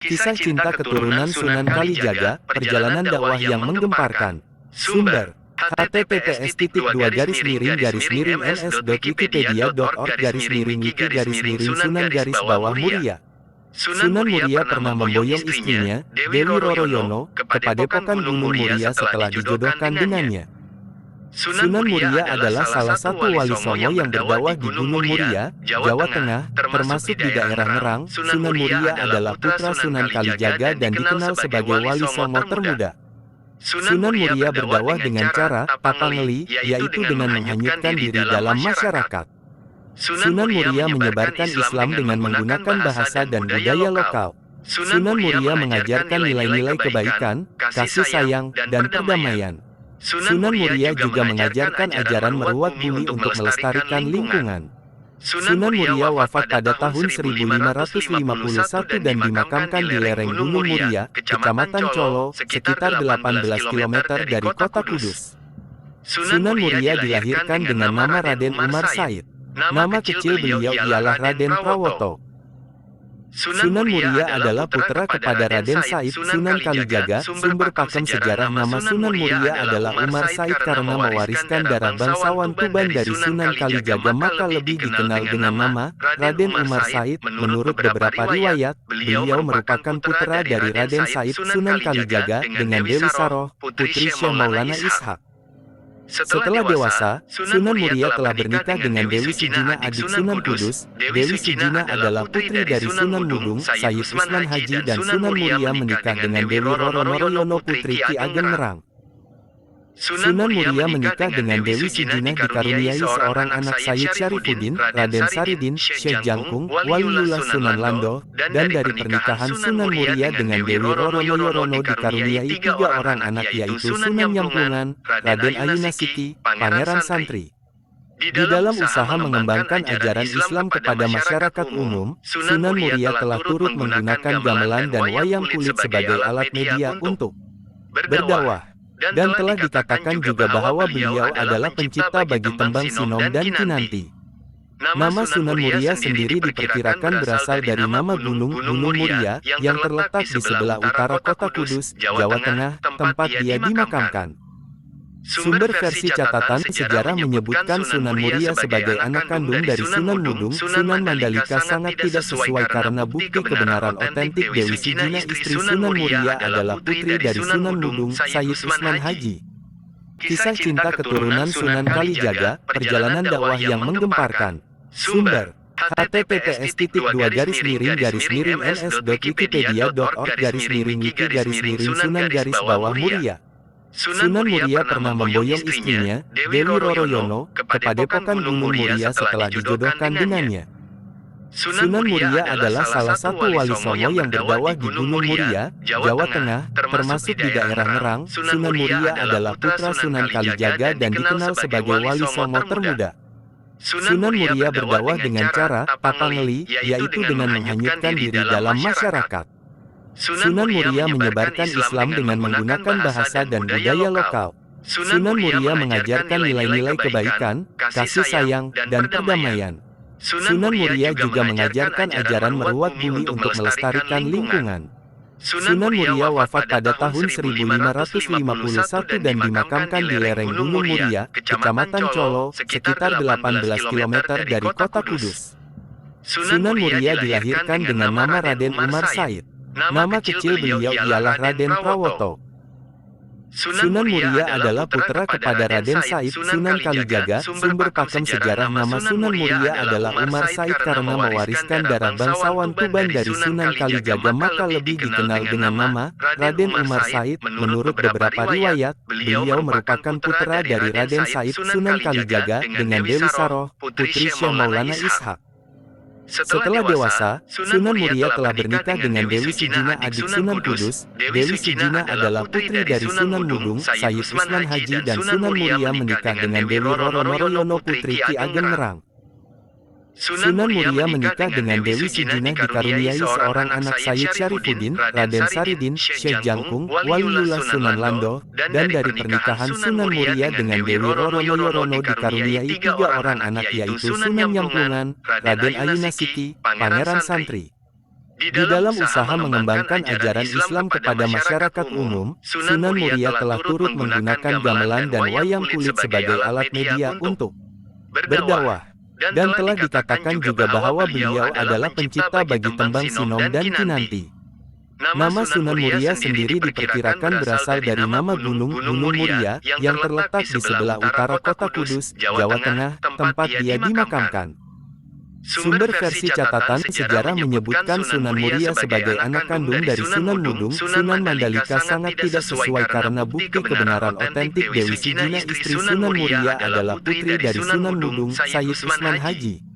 Kisah cinta keturunan Sunan Kalijaga, perjalanan dakwah yang menggemparkan. Sumber: https://ns.wikipedia.org/wiki-Sunan-Muria. Sunan Muria pernah memboyong istrinya, Dewi Roroyono, ke Padepokan Gunung Muria setelah dijodohkan dengannya. Sunan Muria adalah salah satu wali songo yang berdakwah di Gunung Muria, Jawa Tengah, termasuk di daerah Ngerang. Sunan Muria adalah putra Sunan Kalijaga dan dikenal sebagai wali songo termuda. Sunan Muria berdakwah dengan cara tapangeli, yaitu dengan menghanyutkan diri dalam masyarakat. Sunan Muria menyebarkan Islam dengan menggunakan bahasa dan budaya lokal. Sunan Muria mengajarkan nilai-nilai kebaikan, kasih sayang, dan perdamaian. Sunan Muria juga mengajarkan ajaran merawat bumi untuk melestarikan lingkungan. Sunan Muria wafat pada tahun 1551 dan dimakamkan di lereng Gunung Muria, Kecamatan Colo, sekitar 18 km dari kota Kudus. Sunan Muria dilahirkan dengan nama Raden Umar Said. Nama kecil beliau ialah Raden Prawoto. Sunan Muria adalah putra kepada Raden Said Sunan Kalijaga. Sumber pakem sejarah nama Sunan Muria adalah Umar Said karena mewariskan darah bangsawan Tuban dari Sunan Kalijaga, maka lebih dikenal dengan nama Raden Umar Said. Menurut beberapa riwayat, beliau merupakan putra dari Raden Said Sunan Kalijaga dengan Dewi Saroh, putri Syekh Maulana Ishak. Setelah dewasa, Sunan Muria telah bernikah dengan Dewi Sijina, adik Sunan Kudus. Dewi Sijina adalah putri dari Sunan Mudung, Sayyid Usman Haji, dan Sunan Muria menikah dengan Dewi Roroyono, putri Ki Ageng Ngerang. Sunan Muria menikah dengan Dewi Sijina dikaruniai seorang anak, Sayyid Syarifuddin, Raden Saridin, Syekh Jangkung, Waliullah Sunan Lando, dan dari pernikahan Sunan Muria dengan Dewi Roroyono dikaruniai 3 orang anak, yaitu Sunan Nyamplungan, Raden Ayunasiti, Pangeran Santri. Di dalam usaha mengembangkan ajaran Islam kepada masyarakat umum, Sunan Muria telah turut menggunakan gamelan dan wayang kulit sebagai alat media untuk berdakwah. Dan telah dikatakan juga bahwa beliau adalah pencipta bagi tembang Sinom dan Kinanti. Nama Sunan Muria sendiri diperkirakan berasal dari nama Gunung Muria yang terletak di sebelah utara kota Kudus, Jawa Tengah, tempat dia dimakamkan. Sumber versi catatan sejarah menyebutkan Sunan Muria sebagai anak kandung dari Sunan Mudung. Sunan Mandalika sangat tidak sesuai karena bukti kebenaran otentik Dewi Sijina istri Sunan Muria adalah putri dari Sunan Mudung, Sayyid Usman Haji. Kisah cinta keturunan Sunan Kalijaga, perjalanan dakwah yang menggemparkan. Sumber: https://ns.wikipedia.org/wiki-Sunan-Muria. Sunan Muria pernah memboyong istrinya, Dewi Roroyono, ke Padepokan Gunung Muria setelah dijodohkan dengannya. Sunan Muria adalah salah satu wali songo yang berdakwah di Gunung Muria, Jawa Tengah, termasuk di daerah Ngerang. Sunan Muria adalah putra Sunan Kalijaga dan dikenal sebagai wali songo termuda. Sunan Muria berdakwah dengan cara tapangeli, yaitu dengan menghanyutkan diri dalam masyarakat. Sunan Muria menyebarkan Islam dengan menggunakan bahasa dan budaya lokal. Sunan Muria mengajarkan nilai-nilai kebaikan, kasih sayang, dan perdamaian. Sunan Muria juga mengajarkan ajaran merawat bumi untuk melestarikan lingkungan. Sunan Muria wafat pada tahun 1551 dan dimakamkan di lereng Gunung Muria, Kecamatan Colo, sekitar 18 km dari kota Kudus. Sunan Muria dilahirkan dengan nama Raden Umar Said. Nama kecil beliau ialah Raden Prawoto. Sunan Muria adalah putra kepada Raden Said Sunan Kalijaga. Sumber pakem sejarah nama Sunan Muria adalah Umar Said karena mewariskan darah bangsawan Tuban dari Sunan Kalijaga, maka lebih dikenal dengan nama Raden Umar Said. Menurut beberapa riwayat, beliau merupakan putra dari Raden Said Sunan Kalijaga dengan Dewi Saroh, putri Syekh Maulana Ishak. Setelah dewasa, Sunan Muria telah bernikah dengan Dewi Sijina, adik Sunan Kudus. Dewi Sijina adalah putri dari Sunan Mudung, Sayyid Usman Haji, dan Sunan Muria menikah dengan Dewi Roroyono, putri Ki Ageng Ngerang. Sunan Muria menikah dengan Dewi Sijina dikaruniai seorang anak, Sayyid Syarifuddin, Raden Saridin, Syekh Jangkung, Waliullah Sunan Lando, dan dari pernikahan Sunan Muria dengan Dewi Roroyono dikaruniai 3 orang anak, yaitu Sunan Nyamplungan, Raden Ayunasiti, Pangeran Santri. Di dalam usaha mengembangkan ajaran Islam kepada masyarakat umum, Sunan Muria telah turut menggunakan gamelan dan wayang kulit sebagai alat media untuk berdakwah. Dan telah dikatakan juga bahwa beliau adalah pencipta bagi tembang Sinom dan Kinanti. Nama Sunan Muria sendiri diperkirakan berasal dari nama Gunung Muria yang terletak di sebelah utara kota Kudus, Jawa Tengah, tempat dia dimakamkan. Sumber versi catatan sejarah menyebutkan Sunan Muria sebagai anak kandung dari Sunan Mudung. Sunan Mandalika sangat tidak sesuai karena bukti kebenaran otentik Dewi Sijina istri Sunan Muria adalah putri dari Sunan Mudung, Sayyid Usman Haji.